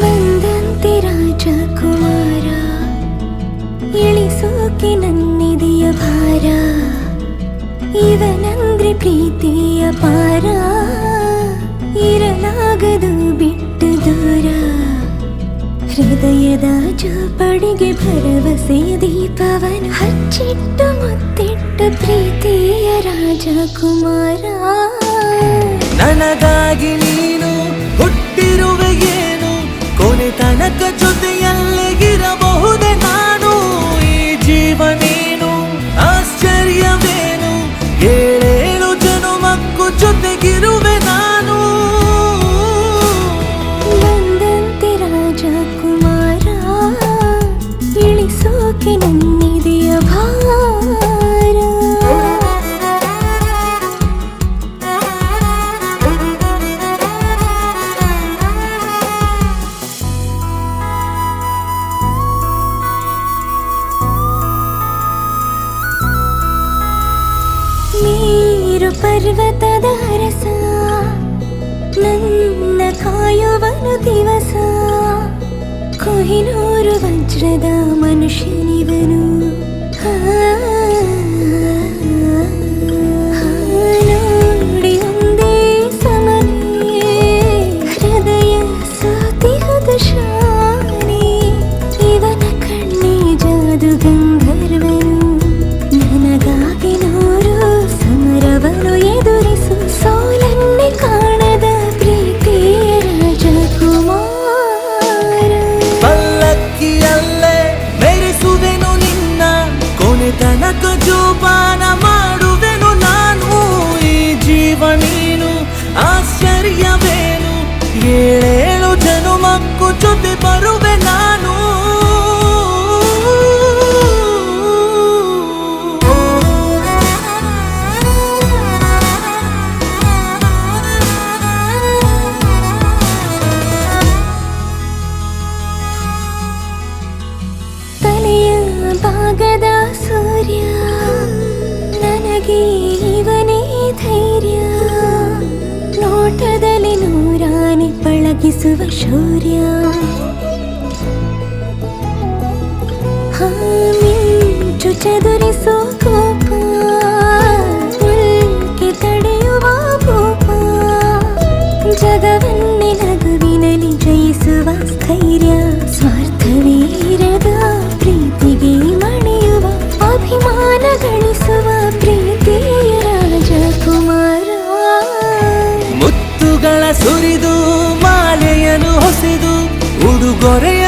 ಬಂದಂತೆ ರಾಜಕುಮಾರ ಇಳಿಸೋಕೆ ನನ್ನಿದೆಯ ಭಾರ ಇವನಂದ್ರೆ ಪ್ರೀತಿಯ ಪಾರ ಇರಲಾಗದು ಬಿಟ್ಟು ದೂರ ಹೃದಯದ ಜೋಪಡಿಗೆ ಭರವಸೆಯ ದೀಪವನು ಹಚ್ಚಿಟ್ಟು ಮುತ್ತಿಟ್ಟು ಪ್ರೀತಿಯ ರಾಜಕುಮಾರ ನನಗಾಗಿ ನೀನು ಹುಟ್ಟಿರುವೆ ಏನು ಕೊನೆ ತನಕ ಜೊತೆಯಲ್ಲಿಗಿರಬಹುದೇ ನಾನು ಈ ಜೀವ ನೀನು ಆಶ್ಚರ್ಯವೇನು ಏಳೇಳು ಜನುಮಕ್ಕೂ ಜೊತೆಗಿರುವೆ ನಾನು ಬಂದಂತೆ ರಾಜಕುಮಾರ ಇಳಿಸೋಕೆ ನನ್ನಿದೆಯ ಭಾರ ನೀರು ಪರ್ವತದ ರಸ ನನ್ನ ಕಾಯುವನು ದಿವಸ ಕೊಹಿನೂರು ವಜ್ರದ ಮನುಷ್ಯನಿವನು ನೋಡಿ ಒಂದೇ ಸಮನೆ ಹೃದಯ ಸೋತಿಹದ ಶಾನೆ ಇವನ ಕಣ್ಣೆ ಜಾದು ಗಂಧರ್ವನು ನನಗಾಗಿ ನೂರು ಸಮರವನು ಎದುರಿಸು ಸೋಲನ್ನೇ ಕಾಣದ ಪ್ರೀತಿಯ ರಾಜಕುಮಾರ ಪಲ್ಲಕ್ಕಿಯಲ್ಲೇ ಮೆರೆಸುವೆನು ನಿನ್ನ ಕೊನೆ ತನಕ ಜೋಪಾನ ಮಾಡುವೆನು ನಾನು ಈ ಜೀವ ನೀನು ಆಶ್ಚರ್ಯವೇನು ಏಳೇಳು ಜನುಮಕ್ಕೂ ಜೊತೆ ಬರುವೆ ನಾನು ತಲೆಯ ಭಾಗದ ಸೂರ್ಯ ನನಗೆ ಇವನೇ ಧೈರ್ಯ ನೋಟದಲ್ಲಿ ನೂರಾನೆ ಪಳಗಿಸುವ ಶೌರ್ಯ ಮಿಂಚು ಚದುರಿಸೋ ಕೋಪ ಉಲ್ಕೆ ತಡೆಯುವ ಭೂಪ ಜಗವನ್ನೇ ನಗುವಿನಲ್ಲಿ ಜಯಿಸುವ ಸ್ಥೈರ್ಯ ಸ್ವಾರ್ಥವೀರದ ಪ್ರೀತಿಗೆ ಮಣಿಯುವ ಅಭಿಮಾನ ಗಳಿಸುವ ಪ್ರೀತಿಯ ರಾಜಕುಮಾರ ಮುತ್ತುಗಳ ಸುರಿದು ಮಾಲೆಯನ್ನು ಹೊಸೆದು ಉಡುಗೊರೆಯ